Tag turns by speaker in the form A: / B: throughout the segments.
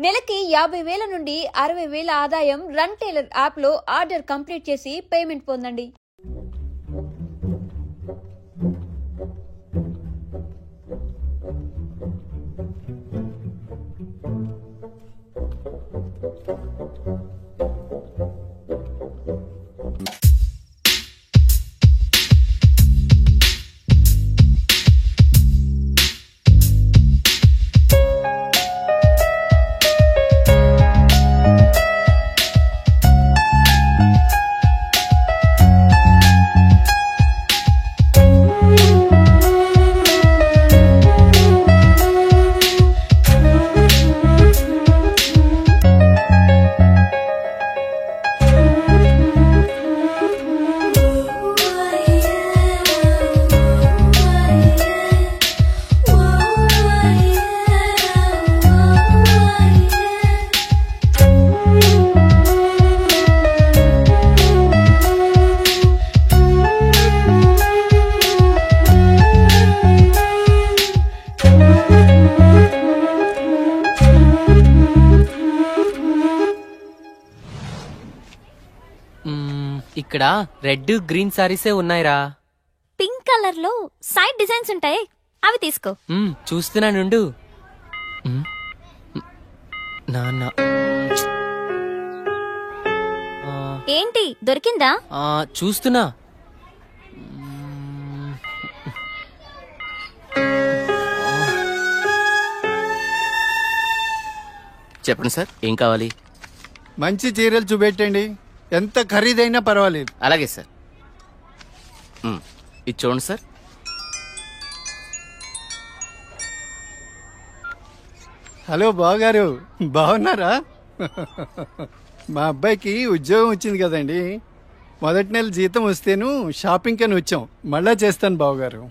A: నెలకి 50,000 నుండి 60,000 ఆదాయం రన్ టైలర్ యాప్లో ఆర్డర్ కంప్లీట్ చేసి పేమెంట్ పొందండి.
B: ఇక్కడ రెడ్ గ్రీన్ సారీసే ఉన్నాయిరా.
C: పింక్ కలర్ లో సైడ్ డిజైన్స్ ఉంటాయి, అవి తీసుకో.
B: చూస్తున్నానుండు. నాన్న
C: ఏంటి దొరికిందా?
B: చూస్తున్నా.
D: చెప్పండి సార్,
B: ఏం కావాలి?
E: మంచి చీరలు చూపెట్టండి, ఎంత ఖరీదైనా పర్వాలేదు.
D: అలాగే సార్. ఇది చూడండి సార్.
E: హలో బావగారు, బాగున్నారా? మా అబ్బాయికి ఉద్యోగం వచ్చింది కదండి. మొదటి నెల జీతం వస్తేను షాపింగ్ అని వచ్చాం. మళ్ళా చేస్తాను బావగారు.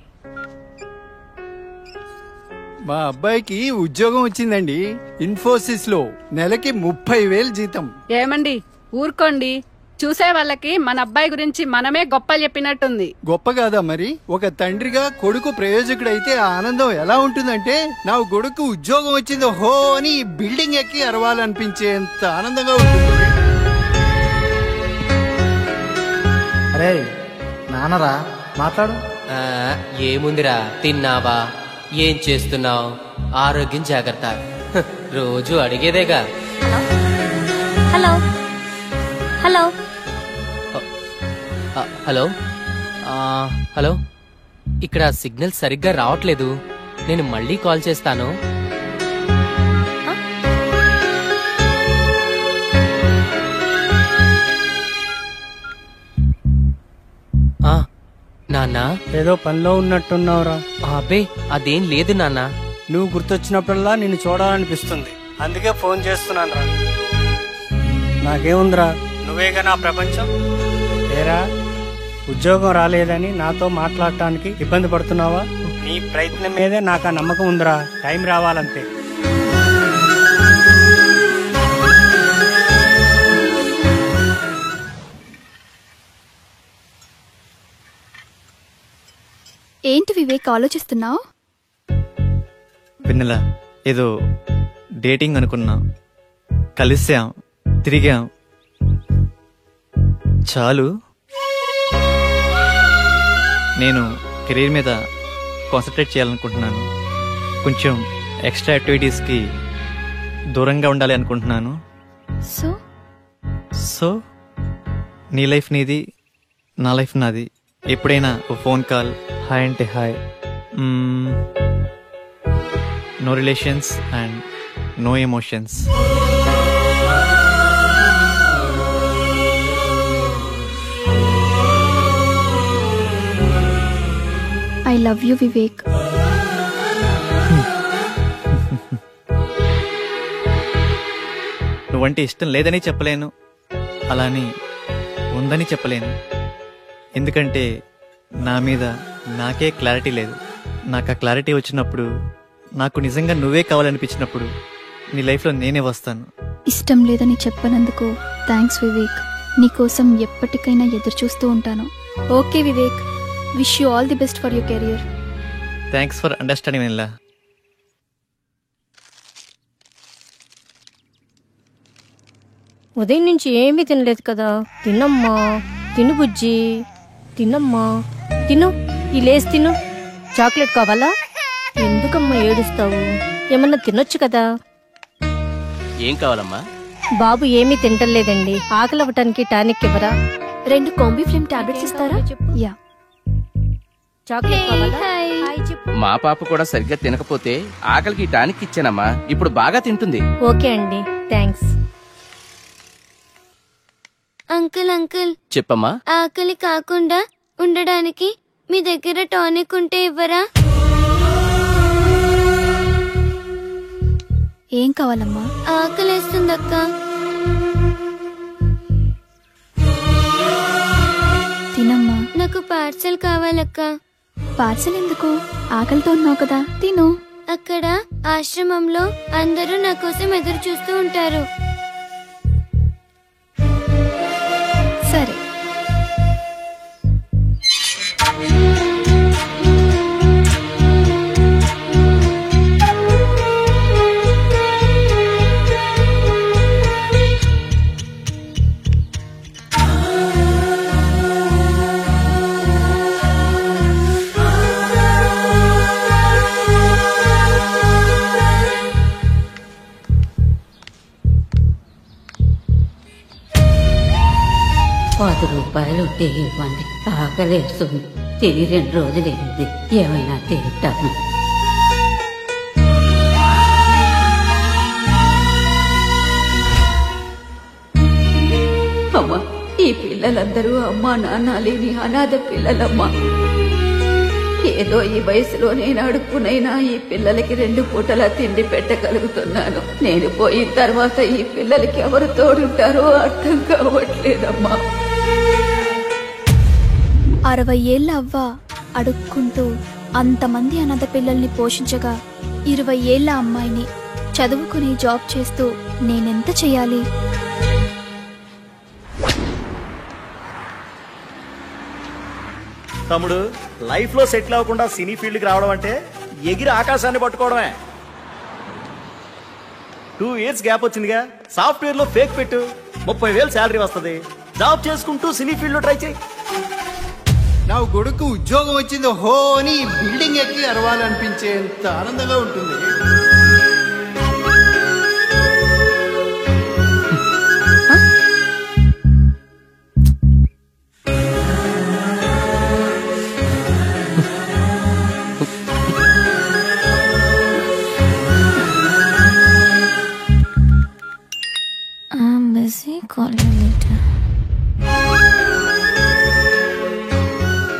E: మా అబ్బాయికి ఉద్యోగం వచ్చిందండి, ఇన్ఫోసిస్ లో. నెలకి 30,000 జీతం.
F: ఏమండి ఊరుకోండి, చూసే వాళ్ళకి మన అబ్బాయి గురించి మనమే గొప్ప చెప్పినట్టుంది.
E: గొప్ప కాదా మరి? ఒక తండ్రిగా కొడుకు ప్రయోజకుడైతే ఆ ఆనందం ఎలా ఉంటుందంటే, నా కొడుకు ఉద్యోగం వచ్చింది హో అని బిల్డింగ్ ఎక్కి అరవాలనిపించేంత ఆనందంగా ఉంటుంది.
G: అరే నాన్నరా, మాట్లాడు.
B: ఏముందిరా, తిన్నావా, ఏం చేస్తున్నావు, ఆరోగ్యం జాగ్రత్త, రోజు అడిగేదేగా.
C: హలో హలో
B: హలో హలో, ఇక్కడ సిగ్నల్ సరిగ్గా రావట్లేదు, నేను మళ్ళీ కాల్ చేస్తాను. నాన్న,
G: ఏదో పనిలో ఉన్నట్టున్నావురా.
B: అబ్బే అదేం లేదు నాన్న.
G: నువ్వు గుర్తొచ్చినప్పుడల్లా నిన్ను చూడాలనిపిస్తుంది, అందుకే ఫోన్ చేస్తున్నాను రా. నాకేముందిరా, నువ్వేగా నా ప్రపంచం. ఏరా, ఉద్యోగం రాలేదని నాతో మాట్లాడటానికి ఇబ్బంది పడుతున్నావా? నీ ప్రయత్నం మీదే నాకు ఆ నమ్మకం ఉందిరా. టైం రావాలంతే.
H: ఏంటి వివేక్ ఆలోచిస్తున్నావు?
I: వెన్నెల, ఏదో డేటింగ్ అనుకున్నా, కలిసాం, తిరిగాం, చాలు. నేను కెరీర్ మీద కాన్సన్ట్రేట్ చేయాలనుకుంటున్నాను. కొంచెం ఎక్స్ట్రా యాక్టివిటీస్కి దూరంగా ఉండాలి అనుకుంటున్నాను. సో నీ లైఫ్ నీది, నా లైఫ్ నాది. ఎప్పుడైనా ఓ ఫోన్ కాల్, హాయ్ అంటే hi. No relations and no emotions.
H: I love you Vivek.
I: నువ్వంటే ఇష్టం లేదని చెప్పలేను, అలాని ఉందని చెప్పలేను. ఎందుకంటే నా మీద నాకే క్లారిటీ లేదు. నాకు ఆ క్లారిటీ వచ్చినప్పుడు, నాకు నిజంగా నువ్వే కావాలనిపించినప్పుడు నీ లైఫ్లో నేనే వస్తాను.
H: ఇష్టం లేదని చెప్పనందుకు థ్యాంక్స్ వివేక్. నీకోసం ఎప్పటికైనా ఎదురు చూస్తూ ఉంటాను. Okay Vivek, wish you all the best for your career.
I: Thanks for understanding Vennela.
J: ఉదయం నుంచి ఏమీ తినలేదు కదా. తినమ్మా, తిను బుజ్జి, తినమ్మా, తిను. ఈ లేస్ తిను. చాక్లెట్ కావాలా? ఎందుకమ్మా ఏడుస్తావు? ఏమన్నా తినొచ్చు కదా.
D: ఏం కావాలమ్మా?
J: బాబు ఏమీ తింటలేదండి. ఆకలి అవ్వటానికి టానిక్ ఇవ్వరా?
H: 2 కాంబిఫ్లేమ్ టాబ్లెట్స్ ఇస్తారా? యా.
J: చాక్లెట్ కావాలా? హాయ్ చెప్పు.
D: మా పాప కూడా సరిగ్గా తినకపోతే ఆకలికి టానిక్ ఇచ్చానమ్మా. ఇప్పుడు బాగా తింటుంది.
J: ఓకే అండి, థ్యాంక్స్.
C: అంకుల్ అంకుల్,
D: చెప్పమ్మా.
C: ఆకలి కాకుండా ఉండడానికి మీ దగ్గర టానిక్ ఉంటే ఇవ్వరా?
H: ఏం కావాలమ్మా?
C: ఆకలేస్తుందక్క.
H: తినమ్మా.
C: నాకు పార్సల్ కావాలక్క.
H: పార్సల్ ఎందుకు? ఆకలితో ఉన్నావు కదా, తిను.
C: అక్కడ ఆశ్రమంలో అందరూ నా కోసం ఎదురు చూస్తూ ఉంటారు.
H: సరే.
K: ₹10 ఉంటే ఇవ్వండి. ఆకలేస్తుంది. తిని 2 రోజులైంది. ఏమైనా తింటాను. అమ్మా, ఈ పిల్లలందరూ అమ్మా నాన్న లేని అనాథ పిల్లలమ్మా. ఏదో ఈ వయసులో నేను అడుక్కునైనా ఈ పిల్లలకి 2 పూటలా తిండి పెట్టగలుగుతున్నాను. నేను పోయిన తర్వాత ఈ పిల్లలకి ఎవరు తోడుంటారో అర్థం కావట్లేదమ్మా.
H: 60 ఏళ్ల అవ్వ అడుక్కుంటూ అంతమంది అనాథ పిల్లల్ని పోషించగా 20 ఏళ్ల అమ్మాయిని చదువుకుని జాబ్ చేస్తూ నేనెంత చెయ్యాలి?
L: తమ్ముడు, లైఫ్ లో సెటిల్ అవ్వకుండా సినీ ఫీల్డ్ కి రావడం అంటే ఎగిరి ఆకాశాన్ని పట్టుకోవడమే. 2 years గ్యాప్ వచ్చిందిగా. సాఫ్ట్వేర్ లో ఫేక్ పెట్టు, 30,000 శాలరీ వస్తుంది. జాబ్ చేసుకుంటూ సినీ ఫీల్డ్ లో ట్రై చేయి.
E: నా కొడుకు ఉద్యోగం వచ్చింది హో అని బిల్డింగ్ ఎక్కి అరవాలనిపించేంత ఆనందంగా ఉంటుంది.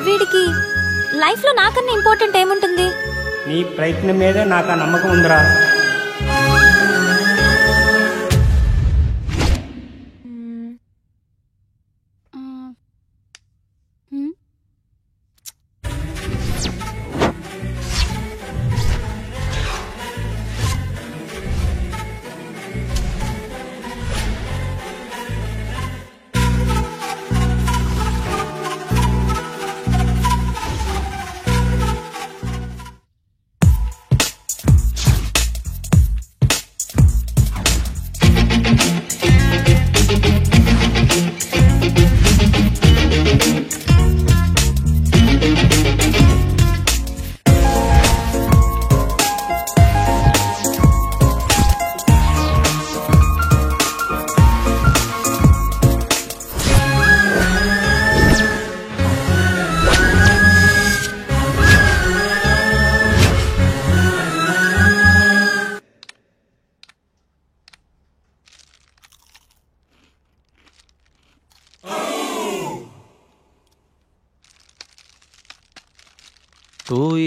C: వీడికి లైఫ్ లో నాకన్నా ఇంపార్టెంట్ ఏముంటుంది?
G: నీ ప్రయత్నం మీదే నాకు ఆ నమ్మకం ఉందిరా.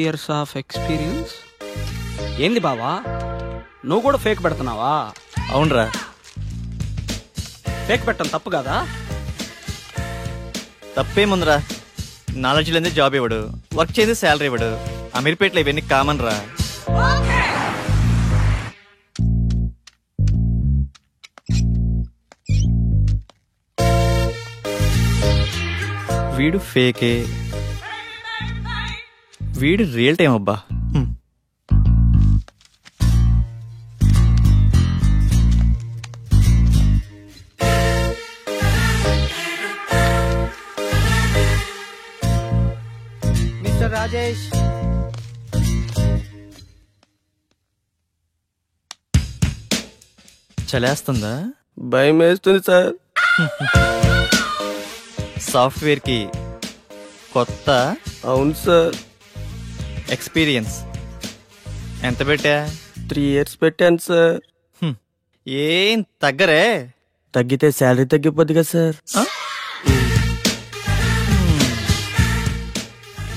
M: years of experience. ఏంది బావా, నువ్వు కూడా ఫేక్ పెడుతున్నావా?
I: అవునరా.
M: ఫేక్ పెట్టడం తప్పు కదా?
I: తప్పేముందిరా, నాలెడ్జ్ లేదే జాబ్ ఇవ్వడు, వర్క్ చేసి శాలరీ ఇవ్వడు. అమీర్పేటలో ఇవన్నీ కామన్ రా. వీడు ఫేకే, వీడు రియల్ టైం అబ్బా.
G: రాజేష్.
I: చలేస్తుందా?
D: భయం వేస్తుంది సార్.
I: సాఫ్ట్వేర్ కి కొత్త?
D: అవును సార్.
I: ఎక్స్పీరియన్స్ ఎంత పెట్టా?
D: 3 years పెట్టాను సార్.
I: ఏం తగ్గరే?
D: తగ్గితే శాలరీ తగ్గిపోద్ది కదా సార్.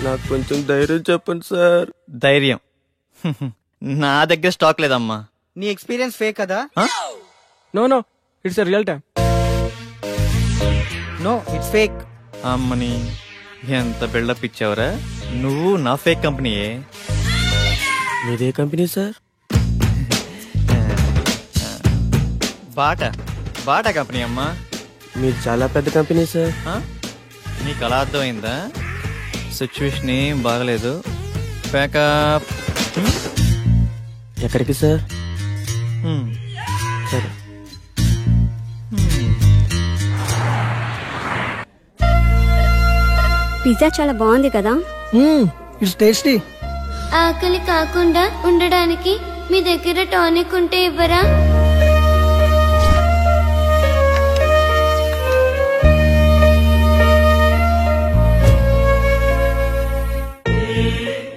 D: నాకు కొంచెం ధైర్యం చెప్పండి సార్.
I: ధైర్యం నా దగ్గర స్టాక్ లేదమ్మా.
M: నీ ఎక్స్పీరియన్స్ ఫేక్ కదా?
N: No it's real time.
M: No it's fake.
I: అమ్మని ఎంత బిల్డప్ ఇచ్చావురా. నువ్వు నా ఫేక్ కంపెనీయే.
D: మీదే కంపెనీ సార్?
I: బాటా కంపెనీ అమ్మా.
D: మీరు చాలా పెద్ద కంపెనీ సార్.
I: నీకు అలా అర్థమైందా? సిచ్యువేషన్ ఏం బాగలేదు. ప్యాకప్.
D: ఎక్కడికి సార్? సరే.
C: పిజ్జా చాలా బాగుంది కదా?
N: It's tasty.
C: ఆకలి కాకుండా ఉండడానికి మీ దగ్గర టానిక్ ఉంటే ఇవ్వరా?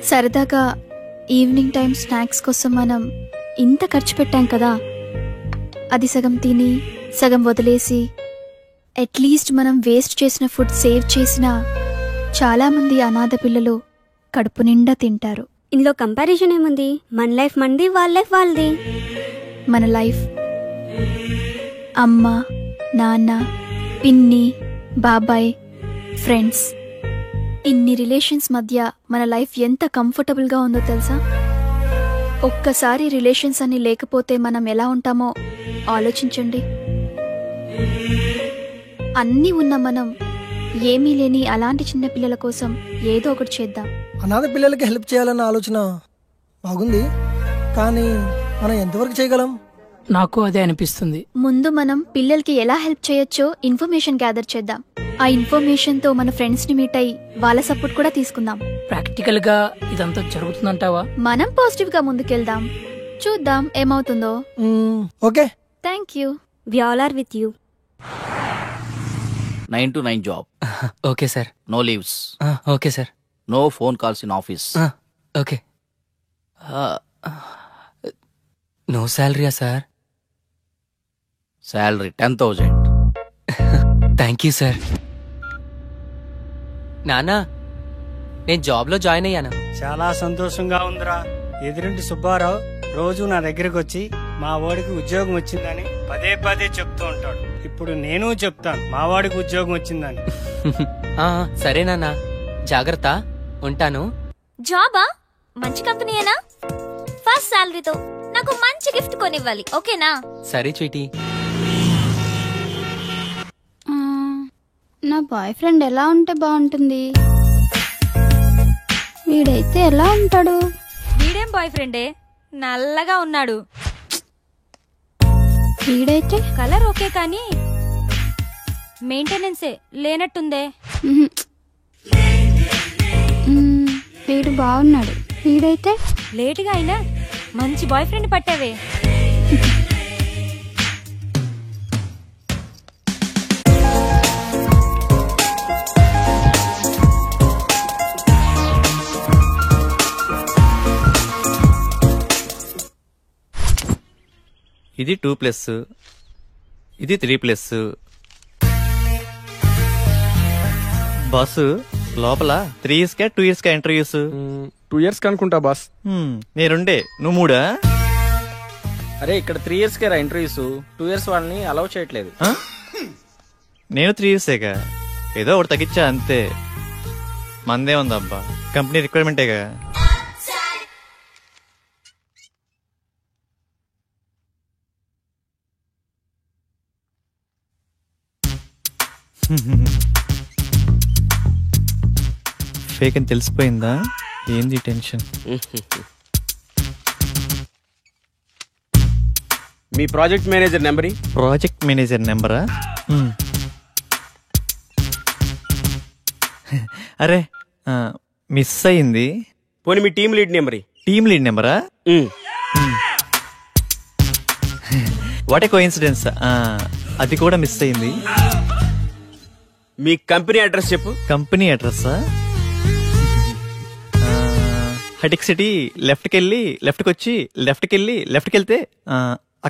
H: సరదాగా ఈవినింగ్ టైం స్నాక్స్ కోసం మనం ఇంత ఖర్చు పెట్టాం కదా, అది సగం తిని సగం వదిలేసి అట్లీస్ట్ మనం వేస్ట్ చేసిన ఫుడ్ సేవ్ చేసిన చాలామంది అనాథ పిల్లలు కడుపు నిండా తింటారు.
C: ఇందులో కంపారిజన్ ఏముంది? మన లైఫ్ మనది, వాళ్ళ లైఫ్ వాళ్ళది.
H: మన లైఫ్ అమ్మ, నాన్న, పిన్ని, బాబాయ్, ఫ్రెండ్స్, ఇన్ని రిలేషన్స్ మధ్య మన లైఫ్ ఎంత కంఫర్టబుల్గా ఉందో తెలుసా? ఒక్కసారి రిలేషన్స్ అన్ని లేకపోతే మనం ఎలా ఉంటామో ఆలోచించండి. అన్నీ ఉన్న మనం ఏమీ లేని అలాంటి చిన్న పిల్లల కోసం ఏదో ఒకటి చేద్దాం.
N: అనాథ పిల్లలకి హెల్ప్ చేయాలన్న ఆలోచన బాగుంది, కానీ మనం ఎంతవరకు చేయగలం?
O: నాకు అదే అనిపిస్తుంది.
H: ముందు మనం పిల్లలకి ఎలా హెల్ప్ చేయొచ్చో ఇన్ఫర్మేషన్ గ్యాదర్ చేద్దాం. ఆ ఇన్ఫర్మేషన్ తో మన ఫ్రెండ్స్ ని మీట్ అయ్యి వాళ్ళ సపోర్ట్ కూడా తీసుకుందాం.
O: ప్రాక్టికల్ గా ఇదంతా జరుగుతుందంటావా?
H: మనం పాజిటివ్ గా ముందుకెళ్దాం, చూద్దాం ఏమవుతుందో.
N: Okay,
H: thank you.
C: We all are with you.
P: 9 to 9 job.
B: Okay sir.
P: No leaves.
B: Okay sir.
P: No phone calls in office.
B: Okay. No శాలరీయా sir?
P: Salary 10,000.
B: Thank you sir. నానా, నేను జాబ్లో జాయిన్ అయ్యాను.
G: చాలా సంతోషంగా ఉందిరా. ఎదురింటి సుబ్బారావు రోజు నా దగ్గరకు వచ్చి మా వాడికి ఉద్యోగం వచ్చిందని పదే పదే చెప్తూ ఉంటాడు. ఇప్పుడు నేను చెప్తాను మా వాడికి ఉద్యోగం వచ్చిందని.
B: సరే నాన్న, జాగ్రత్త, ఉంటాను.
Q: జాబా? మంచి కంపెనీయేనా? ఫస్ట్ సాలరీతో నాకు మంచి గిఫ్ట్ కొనివ్వాలి, ఓకేనా?
B: సరే చీటీ.
H: నా బాయ్ ఫ్రెండ్ ఎలా ఉంటే బాగుంటుంది? వీడైతే ఎలా ఉంటాడు?
Q: వీడేం బాయ్ ఫ్రెండే, నల్లగా ఉన్నాడు.
H: వీడైతే
Q: కలర్ ఓకే కానీ మెయింటెనెన్సే లేనట్టుందే.
H: వీడు బాగున్నాడు. వీడైతే
Q: లేటుగా అయినా మంచి బాయ్ ఫ్రెండ్ పట్టావే.
I: ఇది 2+, ఇది 3+. బాసు లోపల 3 years 2 years ఇంటర్వ్యూస్?
N: 2 years అనుకుంటా బాస్.
I: నేనుండే నువ్వు 3?
M: అరే ఇక్కడ 3 years రా ఇంటర్వ్యూస్. 2 years వాళ్ళని అలౌ చేయట్లేదు.
I: నేను 3 yearsగా, ఏదో ఒకటి తగ్గించా అంతే. మందే ఉందబ్బా, కంపెనీ రిక్వైర్మెంటేగా. ఫేక్ అని తెలిసిపోయిందా? ఏంది టెన్షన్?
M: మీ project manager number?
I: Project manager నెంబరా? అరే మిస్ అయింది.
M: పోనీ మీ team lead number.
I: Team lead నెంబరా? What a coincidence. అది కూడా మిస్ అయింది.
M: మీ కంపెనీ అడ్రస్ చెప్పు.
I: కంపెనీ అడ్రస్సా? హటిక్ సిటీ లెఫ్ట్కి వెళ్ళి లెఫ్ట్కి వచ్చి లెఫ్ట్కి వెళ్ళి లెఫ్ట్కి వెళ్తే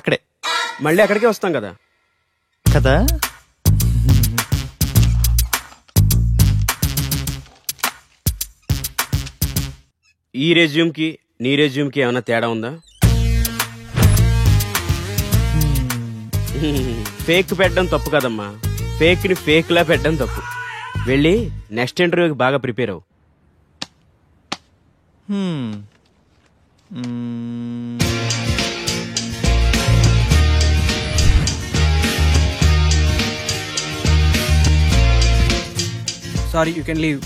I: అక్కడే.
M: మళ్ళీ అక్కడికే వస్తాం కదా
I: కదా.
M: ఈ రెజ్యూమ్ కి నీ రెజ్యూమ్ కి ఏమైనా తేడా ఉందా? ఫేక్ పెట్టడం తప్పు కదమ్మా, ఫేక్ ని ఫేక్ లా పెట్టడం తప్పు. వెళ్ళి నెక్స్ట్ ఇంటర్వ్యూకి బాగా ప్రిపేర్ అవ్వు.
R: Sorry, you can leave.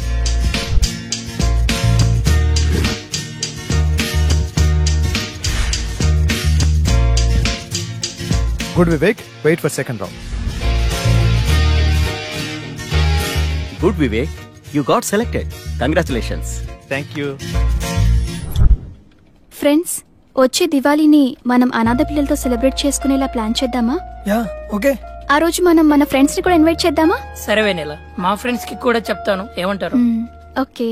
S: Good, Vivek. Wait for second round.
L: Good, Vivek. You got selected. Congratulations.
I: Thank you.
H: Friends, వచ్చే దివాళీని మనం అనాథ పిల్లలతో సెలబ్రేట్ చేసుకునేలా ప్లాన్ చేద్దామా?
N: Yeah, okay.
H: ఆ రోజు మనం మన ఫ్రెండ్స్ ని కూడా ఇన్వైట్ చేద్దామా?
O: సరే వెన్నెల, మా ఫ్రెండ్స్ కి కూడా చెప్తాను, ఏమంటారు?
H: ఓకే.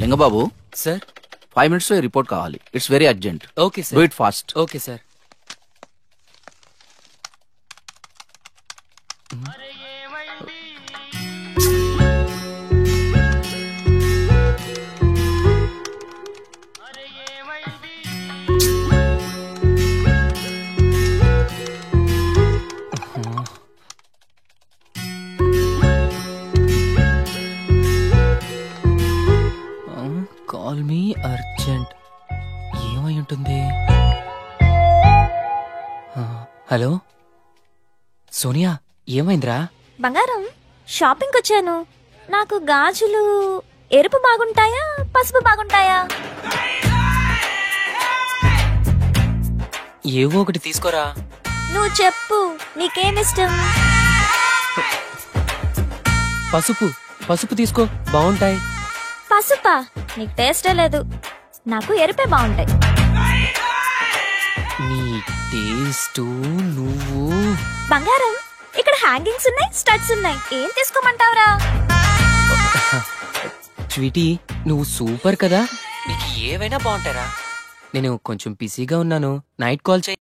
P: లింగబాబు
B: సార్,
P: 5 minutes లో రిపోర్ట్ కావాలి. It's very urgent.
B: Okay sir.
P: Do it fast.
B: Okay sir. Call me urgent. ఏమై ఉంటుంది? హలో సోనియా, ఏమైందిరా?
Q: బంగారం, షాపింగ్ వచ్చాను. నాకు గాజులు ఎరుపు బాగుంటాయా పసుపు బాగుంటాయా?
B: ఏవో ఒకటి తీసుకోరా.
Q: నువ్వు చెప్పు, నీకేమిష్టం?
B: పసుపు. పసుపు తీసుకో, బాగుంటాయి.
Q: పసుపా? నీకు టేస్టే లేదు. నాకు ఎరుపే బాగుంటాయి.
B: నీ టేస్ట్ నువ్వు.
Q: బంగారం, ఇక్కడ హ్యాంగింగ్స్ ఉన్నాయి, స్టడ్స్ ఉన్నాయి. ఏం తీసుకోమంటావురా?
B: స్వీటీ, నువ్వు సూపర్ కదా, నీకు ఏవైనా బాగుంటారా. నేను కొంచెం బిజీగా ఉన్నాను, నైట్ కాల్ చేయి.